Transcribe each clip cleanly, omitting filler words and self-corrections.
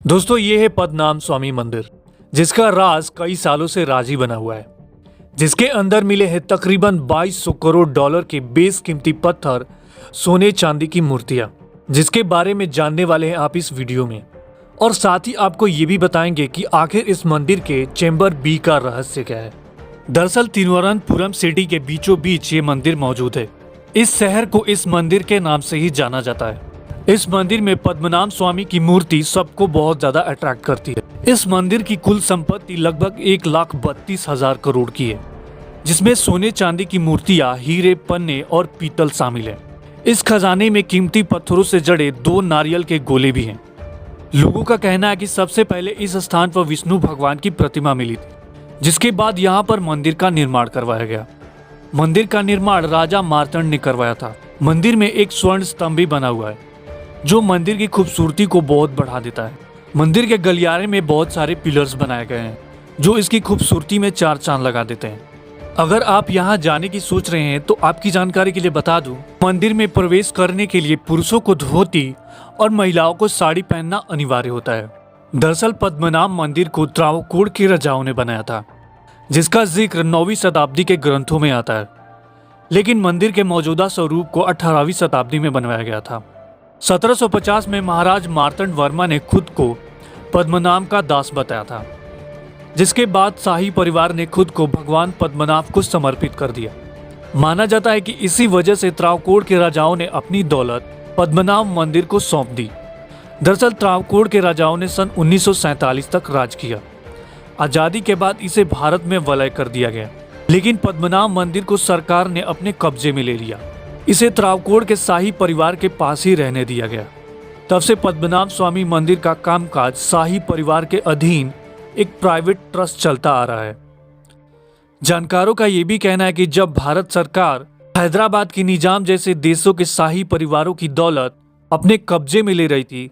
दोस्तों ये है पद्मनाभ स्वामी मंदिर, जिसका राज कई सालों से राजी बना हुआ है, जिसके अंदर मिले हैं तकरीबन 2200 करोड़ डॉलर के बेशकीमती पत्थर, सोने चांदी की मूर्तियां, जिसके बारे में जानने वाले हैं आप इस वीडियो में। और साथ ही आपको ये भी बताएंगे कि आखिर इस मंदिर के चेंबर बी का रहस्य क्या है। दरअसल तिरुवनंतपुरम सिटी के बीचों बीच ये मंदिर मौजूद है। इस शहर को इस मंदिर के नाम से ही जाना जाता है। इस मंदिर में पद्मनाभ स्वामी की मूर्ति सबको बहुत ज्यादा अट्रैक्ट करती है। इस मंदिर की कुल संपत्ति लगभग 1,32,000 करोड़ की है, जिसमें सोने चांदी की मूर्तियां, हीरे, पन्ने और पीतल शामिल है। इस खजाने में कीमती पत्थरों से जड़े 2 नारियल के गोले भी हैं। लोगों का कहना है कि सबसे पहले इस स्थान पर विष्णु भगवान की प्रतिमा मिली थी, जिसके बाद यहाँ पर मंदिर का निर्माण करवाया गया। मंदिर का निर्माण राजा मार्तंड ने करवाया था। मंदिर में एक स्वर्ण स्तंभ भी बना हुआ है, जो मंदिर की खूबसूरती को बहुत बढ़ा देता है। मंदिर के गलियारे में बहुत सारे पिलर्स बनाए गए हैं, जो इसकी खूबसूरती में 4 चांद लगा देते हैं। अगर आप यहाँ जाने की सोच रहे हैं तो आपकी जानकारी के लिए बता दूं, मंदिर में प्रवेश करने के लिए पुरुषों को धोती और महिलाओं को साड़ी पहनना अनिवार्य होता है। दरअसल पद्मनाभ मंदिर को त्रावकोड़ के राजाओं ने बनाया था, जिसका जिक्र 9वीं शताब्दी के ग्रंथों में आता है, लेकिन मंदिर के मौजूदा स्वरूप को 18वीं शताब्दी में बनवाया गया था। 1750 में महाराज मार्तंड वर्मा ने खुद को पद्मनाभ का दास बताया था, जिसके बाद शाही परिवार ने खुद को भगवान पद्मनाभ को समर्पित कर दिया। माना जाता है कि इसी वजह से त्रावकोड़ के राजाओं ने अपनी दौलत पद्मनाभ मंदिर को सौंप दी। दरअसल त्रावकोड़ के राजाओं ने सन 1947 तक राज किया। आजादी के बाद इसे भारत में विलय कर दिया गया, लेकिन पद्मनाभ मंदिर को सरकार ने अपने कब्जे में ले लिया। इसे त्रावकोड़ के शाही परिवार के पास ही रहने दिया गया। तब से पद्मनाभ स्वामी मंदिर का कामकाज शाही परिवार के अधीन एक प्राइवेट ट्रस्ट चलता आ रहा है। जानकारों का यह भी कहना है कि जब भारत सरकार हैदराबाद की निजाम जैसे देशों के शाही परिवारों की दौलत अपने कब्जे में ले रही थी,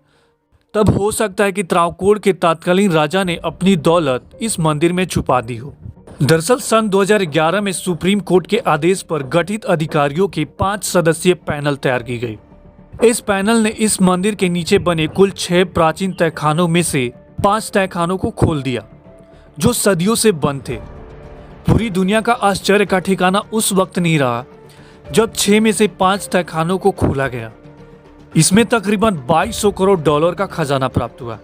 तब हो सकता है कि त्रावकोड़ के तत्कालीन राजा ने अपनी दौलत इस मंदिर में छुपा दी हो। दरअसल सन 2011 में सुप्रीम कोर्ट के आदेश पर गठित अधिकारियों के 5 सदस्यीय पैनल तैयार की गई। इस पैनल ने इस मंदिर के नीचे बने कुल 6 प्राचीन तहखानों में से 5 तहखानों को खोल दिया, जो सदियों से बंद थे। पूरी दुनिया का आश्चर्य का ठिकाना उस वक्त नहीं रहा जब 6 में से 5 तहखानों को खोला गया। इसमें तकरीबन 2200 करोड़ डॉलर का खजाना प्राप्त हुआ,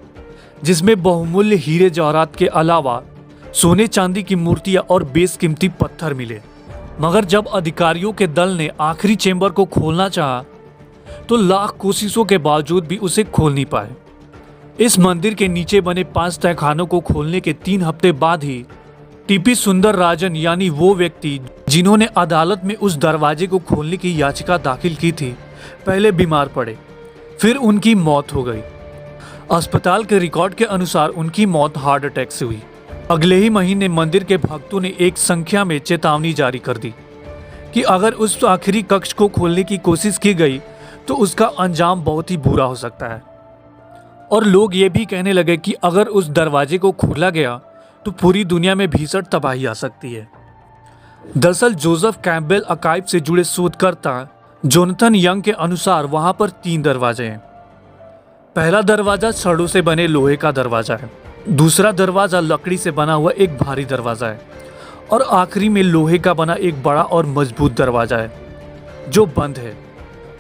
जिसमें बहुमूल्य हीरे जवाहरात के अलावा सोने चांदी की मूर्तियां और बेशकीमती पत्थर मिले। मगर जब अधिकारियों के दल ने आखिरी चेंबर को खोलना चाहा, तो लाख कोशिशों के बावजूद भी उसे खोल नहीं पाए। इस मंदिर के नीचे बने 5 तहखानों को खोलने के 3 हफ्ते बाद ही टीपी सुंदर राजन, यानी वो व्यक्ति जिन्होंने अदालत में उस दरवाजे को खोलने की याचिका दाखिल की थी, पहले बीमार पड़े, फिर उनकी मौत हो गई। अस्पताल के रिकॉर्ड के अनुसार उनकी मौत हार्ट अटैक से हुई। अगले ही महीने मंदिर के भक्तों ने एक संख्या में चेतावनी जारी कर दी कि अगर उस आखिरी कक्ष को खोलने की कोशिश की गई तो उसका अंजाम बहुत ही बुरा हो सकता है। और लोग ये भी कहने लगे कि अगर उस दरवाजे को खोला गया तो पूरी दुनिया में भीषण तबाही आ सकती है। दरअसल जोसेफ कैम्पबेल आर्काइव से जुड़े शोधकर्ता जोनाथन यंग के अनुसार वहां पर 3 दरवाजे हैं। पहला दरवाजा छड़ों से बने लोहे का दरवाजा है, दूसरा दरवाजा लकड़ी से बना हुआ एक भारी दरवाजा है, और आखिरी में लोहे का बना एक बड़ा और मजबूत दरवाजा है, जो बंद है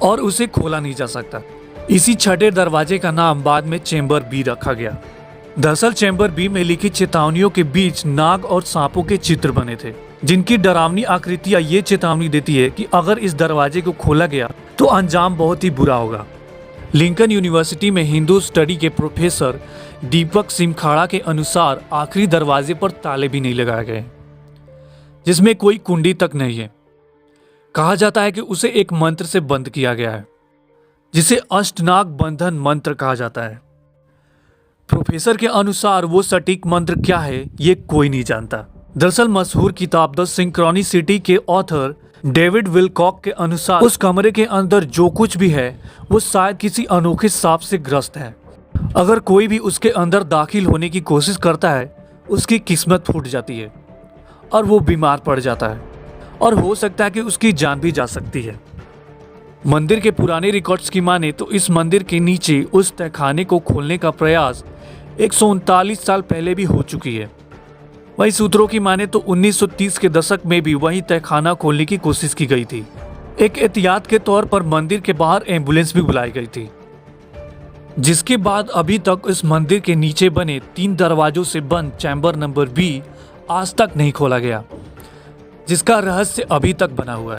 और उसे खोला नहीं जा सकता। इसी छठे दरवाजे का नाम बाद में चेंबर बी रखा गया। दरअसल चेंबर बी में लिखी चेतावनियों के बीच नाग और सांपों के चित्र बने थे, जिनकी डरावनी आकृतियां ये चेतावनी देती है कि अगर इस दरवाजे को खोला गया तो अंजाम बहुत ही बुरा होगा। लिंकन यूनिवर्सिटी में हिंदू स्टडी के प्रोफेसर दीपक सिमखाड़ा के अनुसार आखिरी दरवाजे पर ताले भी नहीं लगाए गए, जिसमें कोई कुंडी तक नहीं है। कहा जाता है कि उसे एक मंत्र से बंद किया गया है, जिसे अष्टनाग बंधन मंत्र कहा जाता है। प्रोफेसर के अनुसार वो सटीक मंत्र क्या है ये कोई नहीं जानता। दरअसल मशहूर किताब द सिंक्रोनिसिटी के ऑथर डेविड विलकॉक के अनुसार उस कमरे के अंदर जो कुछ भी है वो शायद किसी अनोखे सांप से ग्रस्त है। अगर कोई भी उसके अंदर दाखिल होने की कोशिश करता है, उसकी किस्मत फूट जाती है और वो बीमार पड़ जाता है, और हो सकता है कि उसकी जान भी जा सकती है। मंदिर के पुराने रिकॉर्ड्स की माने तो इस मंदिर के नीचे उस तहखाने को खोलने का प्रयास 139 साल पहले भी हो चुकी है। वहीं सूत्रों की माने तो 1930 के दशक में भी वहीं तहखाना खोलने की कोशिश की गई थी। एक एहतियात के तौर पर मंदिर के बाहर एम्बुलेंस भी बुलाई गई थी, जिसके बाद अभी तक इस मंदिर के नीचे बने 3 दरवाजों से बंद चैम्बर नंबर बी आज तक नहीं खोला गया, जिसका रहस्य अभी तक बना हुआ है।